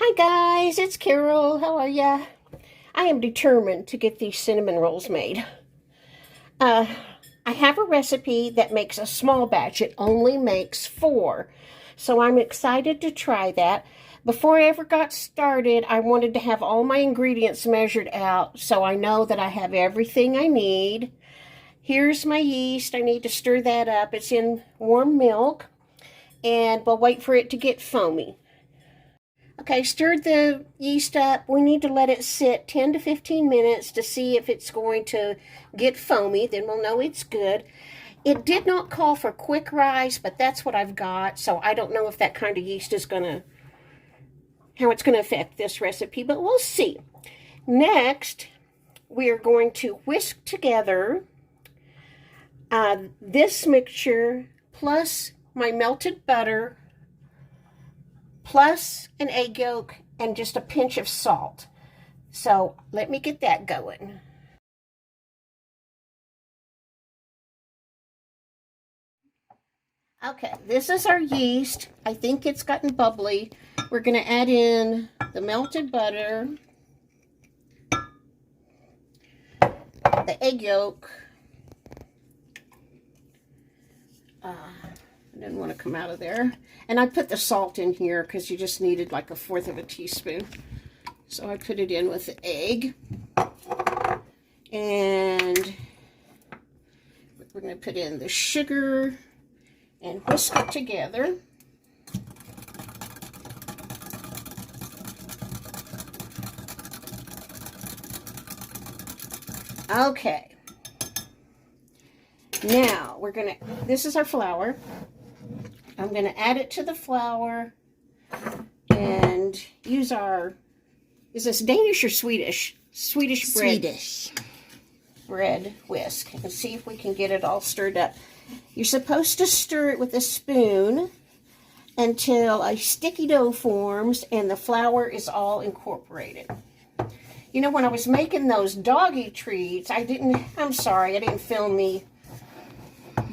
Hi guys, it's Carol. How are ya? I am determined to get these cinnamon rolls made. I have a recipe that makes a small batch. It only makes 4. So I'm excited to try that. Before I ever got started, I wanted to have all my ingredients measured out so I know that I have everything I need. Here's my yeast. I need to stir that up. It's in warm milk, and we'll wait for it to get foamy. Okay, stirred the yeast up. We need to let it sit 10 to 15 minutes to see if it's going to get foamy. Then we'll know it's good. It did not call for quick rise, but that's what I've got. So I don't know if that kind of yeast is how it's going to affect this recipe, but we'll see. Next, we are going to whisk together this mixture plus my melted butter, plus an egg yolk, and just a pinch of salt. So let me get that going. Okay, this is our yeast. I think it's gotten bubbly. We're going to add in the melted butter, the egg yolk. I didn't want to come out of there. And I put the salt in here because you just needed like 1/4 of a teaspoon. So I put it in with the egg. And we're going to put in the sugar and whisk it together. Okay. Now we're going to, this is our flour. I'm going to add it to the flour and use our, is this Danish or Swedish? Swedish bread whisk, and see if we can get it all stirred up. You're supposed to stir it with a spoon until a sticky dough forms and the flour is all incorporated. You know, when I was making those doggy treats, I'm sorry, I didn't film me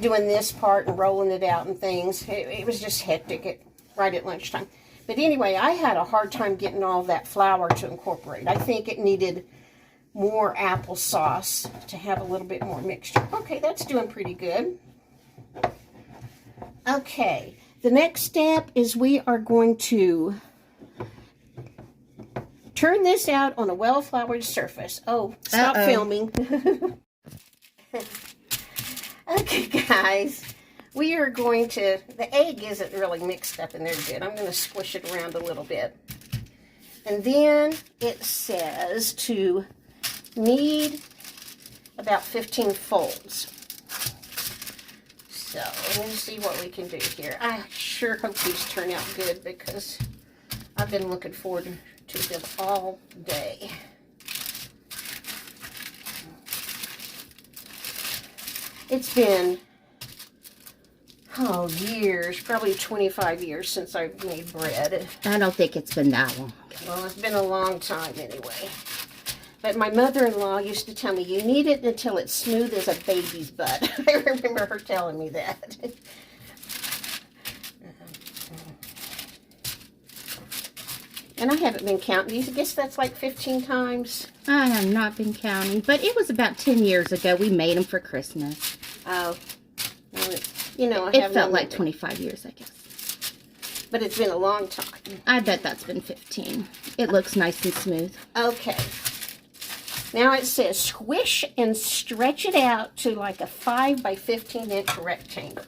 doing this part and rolling it out and things. It was just hectic right at lunchtime. But anyway, I had a hard time getting all that flour to incorporate. I think it needed more applesauce to have a little bit more mixture. Okay, that's doing pretty good. Okay, the next step is we are going to turn this out on a well-floured surface. Oh, stop filming. Okay, guys, we are going to, the egg isn't really mixed up in there good. I'm going to squish it around a little bit. And then it says to knead about 15 folds. So, let's see what we can do here. I sure hope these turn out good because I've been looking forward to them all day. It's been, years, probably 25 years since I've made bread. I don't think it's been that long. Well, it's been a long time anyway. But my mother-in-law used to tell me, you knead it until it's smooth as a baby's butt. I remember her telling me that. And I haven't been counting. I guess that's like 15 times. I have not been counting, but it was about 10 years ago. We made them for Christmas. Oh, well, you know, it felt like 25 years, I guess. But it's been a long time. I bet that's been 15. It looks nice and smooth. Okay. Now it says squish and stretch it out to like a 5 by 15 inch rectangle.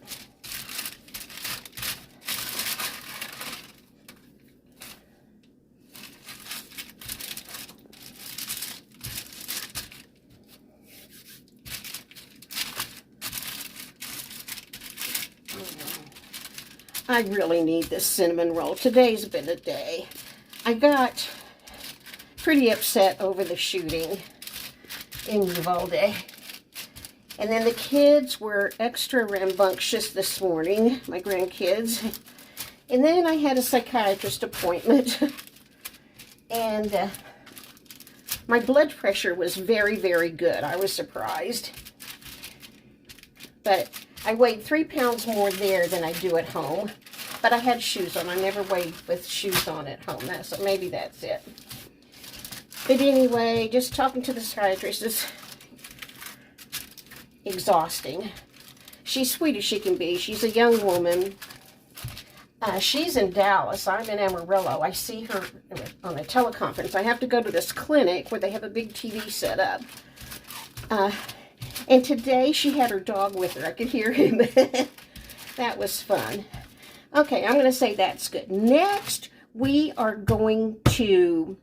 I really need this cinnamon roll. Today's been a day. I got pretty upset over the shooting in Uvalde. And then the kids were extra rambunctious this morning, my grandkids. And then I had a psychiatrist appointment. And my blood pressure was very, very good. I was surprised. But I weighed 3 pounds more there than I do at home. But I had shoes on. I never weighed with shoes on at home. So maybe that's it. But anyway, just talking to the psychiatrist is exhausting. She's sweet as she can be. She's a young woman. She's in Dallas. I'm in Amarillo. I see her on a teleconference. I have to go to this clinic where they have a big TV set up. And today she had her dog with her. I could hear him. That was fun. Okay, I'm going to say that's good. Next, we are going to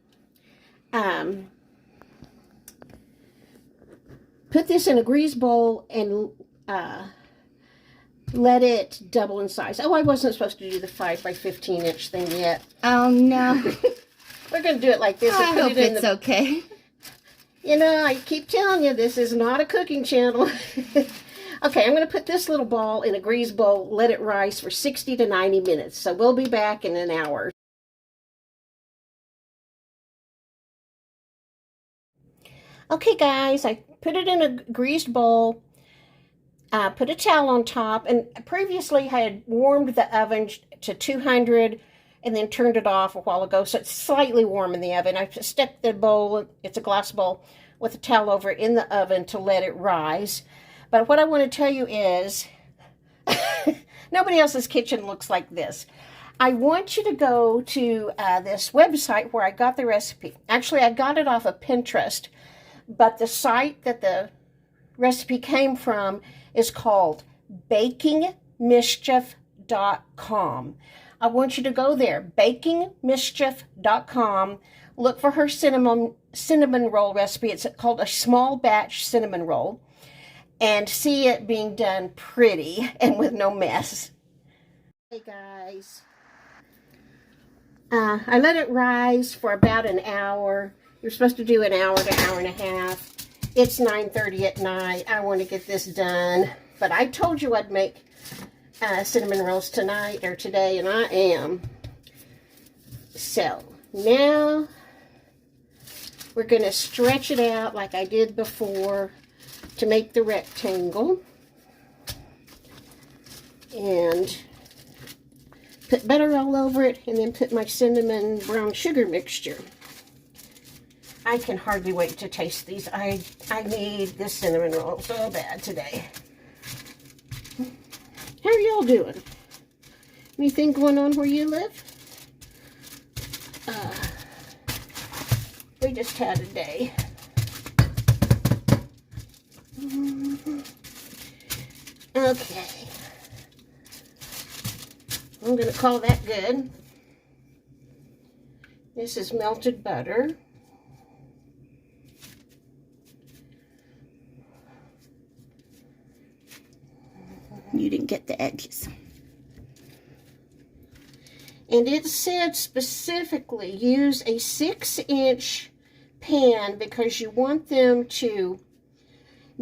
put this in a grease bowl and let it double in size. Oh, I wasn't supposed to do the 5 by 15 inch thing yet. Oh, no. We're going to do it like this. I hope it's okay. You know, I keep telling you, this is not a cooking channel. Okay, I'm going to put this little ball in a grease bowl, let it rise for 60 to 90 minutes. So we'll be back in an hour. Okay, guys, I put it in a greased bowl. Put a towel on top, and previously I had warmed the oven to 200 and then turned it off a while ago, so it's slightly warm in the oven. I stuck the bowl, it's a glass bowl, with a towel over it in the oven to let it rise. But what I want to tell you is, nobody else's kitchen looks like this. I want you to go to this website where I got the recipe. Actually, I got it off of Pinterest, but the site that the recipe came from is called bakingmischief.com. I want you to go there, bakingmischief.com. Look for her cinnamon roll recipe. It's called a small batch cinnamon roll. And see it being done pretty and with no mess. Hey guys. I let it rise for about an hour. You're supposed to do an hour to hour and a half. It's 9:30 at night. I want to get this done. But I told you I'd make cinnamon rolls tonight or today, and I am. So, now we're going to stretch it out like I did before to make the rectangle. And put butter all over it, and then put my cinnamon brown sugar mixture. I can hardly wait to taste these. I need this cinnamon roll so bad today. How are y'all doing? Anything going on where you live? We just had a day. Okay. I'm going to call that good. This is melted butter. You didn't get the edges. And it said specifically use a 6-inch pan because you want them to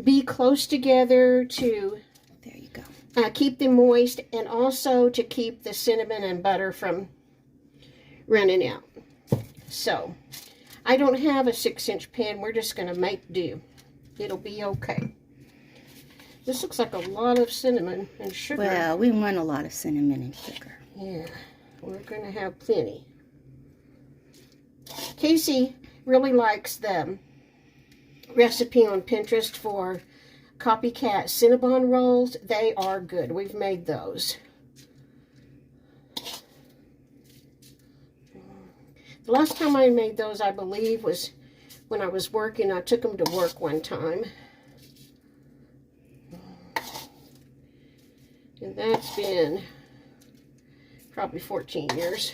be close together to, there you go, keep them moist, and also to keep the cinnamon and butter from running out. So I don't have a 6-inch pan. We're just going to make do. It'll be okay. This looks like a lot of cinnamon and sugar. Well, we want a lot of cinnamon and sugar. Yeah, we're going to have plenty. Casey really likes the recipe on Pinterest for copycat cinnamon rolls. They are good. We've made those. The last time I made those, I believe, was when I was working. I took them to work one time. And that's been probably 14 years.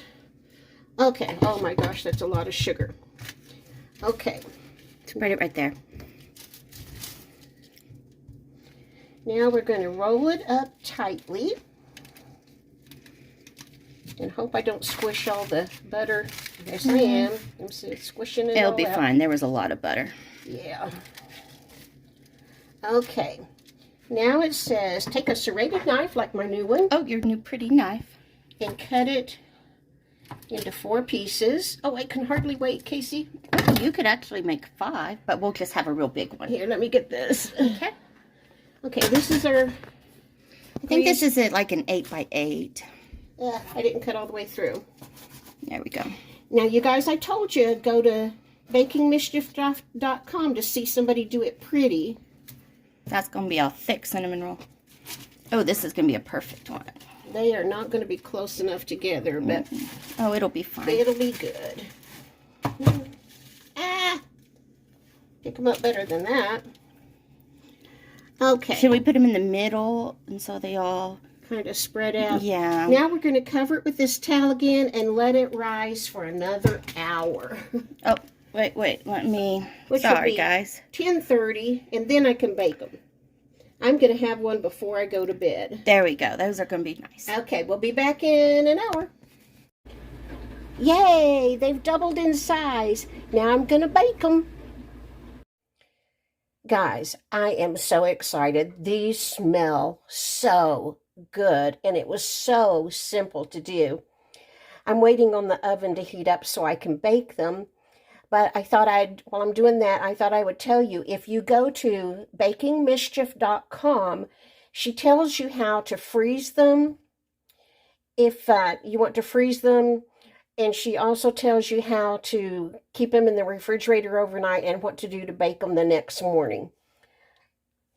Okay. Oh my gosh, that's a lot of sugar. Okay. Spread it right there. Now we're going to roll it up tightly. And hope I don't squish all the butter. Yes, I am. I'm squishing it. It'll be fine. There was a lot of butter. Yeah. Okay. Now it says, take a serrated knife like my new one. Oh, your new pretty knife. And cut it into 4 pieces. Oh, I can hardly wait, Casey. Well, you could actually make 5, but we'll just have a real big one. Here, let me get this. Okay. Okay, this is our... I think this is like an 8 by 8. I didn't cut all the way through. There we go. Now, you guys, I told you, go to bakingmischief.com to see somebody do it pretty. That's going to be a thick cinnamon roll. Oh, this is going to be a perfect one. They are not going to be close enough together, but... Oh, it'll be fine. It'll be good. Ah! Pick them up better than that. Okay. Should we put them in the middle and so they all... kind of spread out? Yeah. Now we're going to cover it with this towel again and let it rise for another hour. Oh, wait. Let me... Which Sorry, guys. 10:30, and then I can bake them. I'm going to have one before I go to bed. There we go. Those are going to be nice. Okay, we'll be back in an hour. Yay! They've doubled in size. Now I'm going to bake them. Guys, I am so excited. These smell so good, and it was so simple to do. I'm waiting on the oven to heat up so I can bake them. But I thought while I'm doing that, I thought I would tell you, if you go to bakingmischief.com, she tells you how to freeze them if you want to freeze them. And she also tells you how to keep them in the refrigerator overnight and what to do to bake them the next morning.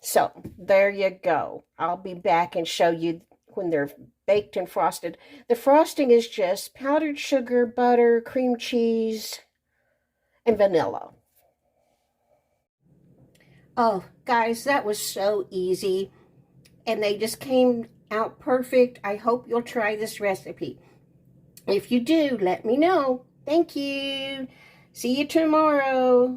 So there you go. I'll be back and show you when they're baked and frosted. The frosting is just powdered sugar, butter, cream cheese, and vanilla. Oh, guys, that was so easy. And they just came out perfect. I hope you'll try this recipe. If you do, let me know. Thank you. See you tomorrow.